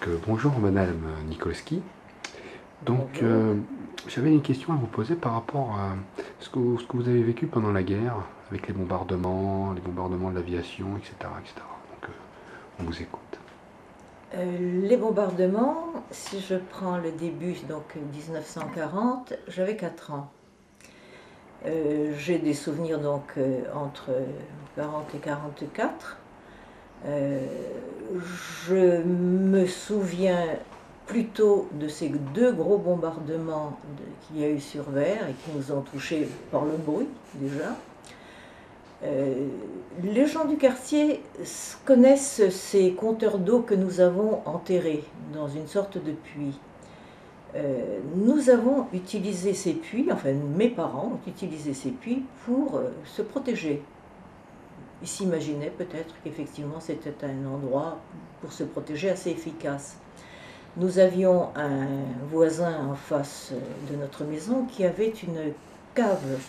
Donc bonjour Madame Nikolski. Donc j'avais une question à vous poser par rapport à ce que vous avez vécu pendant la guerre, avec les bombardements de l'aviation, etc., etc. Donc on vous écoute. Les bombardements, si je prends le début, donc 1940, j'avais 4 ans. J'ai des souvenirs donc entre 40 et 44. Je me souviens plutôt de ces deux gros bombardements qu'il y a eu sur Ver et qui nous ont touchés par le bruit déjà. Les gens du quartier connaissent ces compteurs d'eau que nous avons enterrés dans une sorte de puits. Nous avons utilisé ces puits, enfin mes parents ont utilisé ces puits pour se protéger. Ils s'imaginaient peut-être qu'effectivement c'était un endroit pour se protéger assez efficace. Nous avions un voisin en face de notre maison qui avait une cave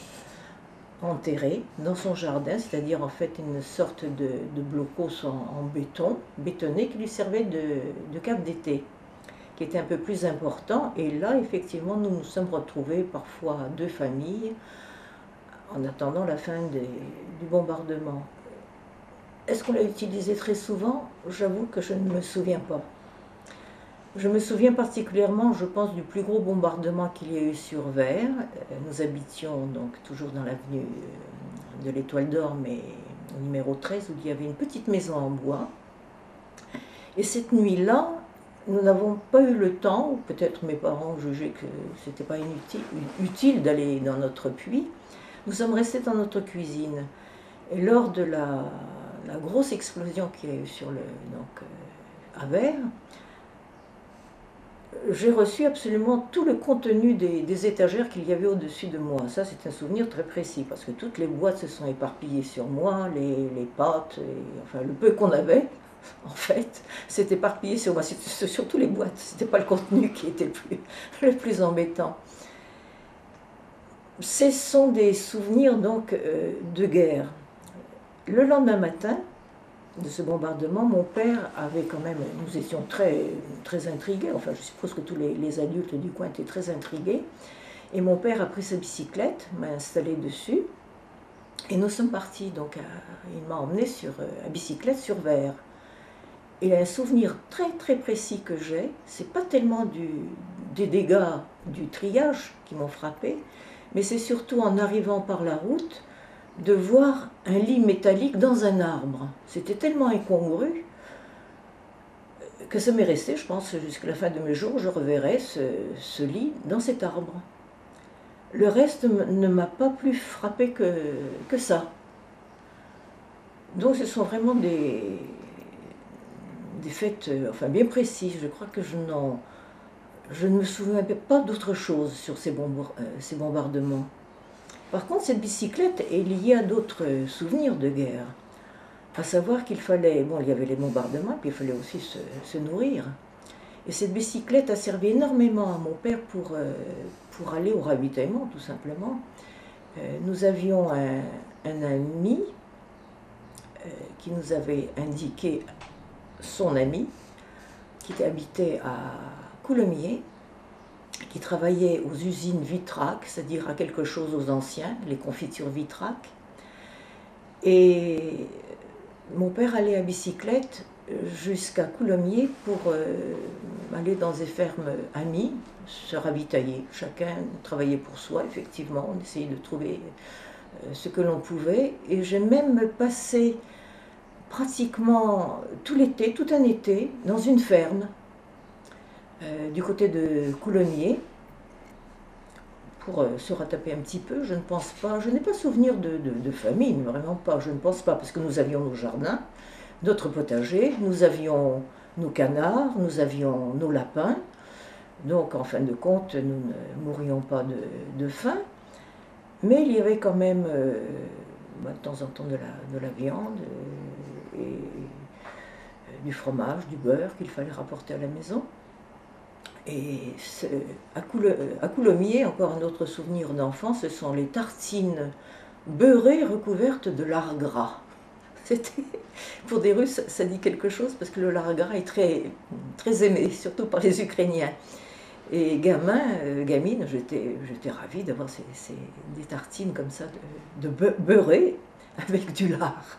enterré dans son jardin, c'est-à-dire en fait une sorte de blocos en béton, bétonné, qui lui servait de cave d'été, qui était un peu plus important. Et là, effectivement, nous nous sommes retrouvés parfois deux familles en attendant la fin du bombardement. Est-ce qu'on l'a utilisé très souvent? J'avoue que je ne me souviens pas. Je me souviens particulièrement, je pense, du plus gros bombardement qu'il y a eu sur Ver. Nous habitions donc toujours dans l'avenue de l'Étoile d'Or, mais au numéro 13, où il y avait une petite maison en bois. Et cette nuit-là, nous n'avons pas eu le temps, ou peut-être mes parents jugeaient que ce n'était pas utile d'aller dans notre puits. Nous sommes restés dans notre cuisine. Et lors de la grosse explosion qu'il y a eu à Ver, j'ai reçu absolument tout le contenu des étagères qu'il y avait au-dessus de moi. Ça, c'est un souvenir très précis, parce que toutes les boîtes se sont éparpillées sur moi, les pâtes, enfin le peu qu'on avait, en fait, s'est éparpillé sur moi. C'était surtout les boîtes, c'était pas le contenu qui était le plus embêtant. Ce sont des souvenirs donc de guerre. Le lendemain matin de ce bombardement, mon père avait quand même, nous étions très, très intrigués, enfin je suppose que tous les adultes du coin étaient très intrigués, et mon père a pris sa bicyclette, m'a installé dessus, et nous sommes partis, donc il m'a emmené à bicyclette sur Ver. Et un souvenir très très précis que j'ai, c'est pas tellement des dégâts du triage qui m'ont frappé, mais c'est surtout en arrivant par la route, de voir un lit métallique dans un arbre. C'était tellement incongru que ça m'est resté, je pense, jusqu'à la fin de mes jours, je reverrai ce lit dans cet arbre. Le reste ne m'a pas plus frappé que ça. Donc ce sont vraiment des faits enfin, bien précis. Je crois que je ne me souviens pas d'autre chose sur ces bombardements. Par contre, cette bicyclette est liée à d'autres souvenirs de guerre. À savoir qu'il fallait, bon, il y avait les bombardements, puis il fallait aussi se nourrir. Et cette bicyclette a servi énormément à mon père pour aller au ravitaillement, tout simplement. Nous avions un ami qui nous avait indiqué son ami, qui habitait à Coulommiers, qui travaillait aux usines Vitrac, c'est-à-dire à quelque chose aux anciens, les confitures Vitrac. Et mon père allait à bicyclette jusqu'à Coulommiers pour aller dans des fermes amies, se ravitailler. Chacun travaillait pour soi, effectivement, on essayait de trouver ce que l'on pouvait. Et j'ai même passé pratiquement tout l'été, tout un été, dans une ferme, du côté de Coulommiers, pour se rataper un petit peu. Je ne pense pas, je n'ai pas souvenir de famine, vraiment pas, je ne pense pas, parce que nous avions nos jardins, notre potager, nous avions nos canards, nous avions nos lapins, donc en fin de compte, nous ne mourions pas de faim, mais il y avait quand même de temps en temps de la viande et du fromage, du beurre qu'il fallait rapporter à la maison. Et à Coulommiers, encore un autre souvenir d'enfant, ce sont les tartines beurrées recouvertes de lard gras. Pour des Russes, ça dit quelque chose parce que le lard gras est très, très aimé, surtout par les Ukrainiens. Et gamine, j'étais ravie d'avoir des tartines comme ça, beurrées avec du lard.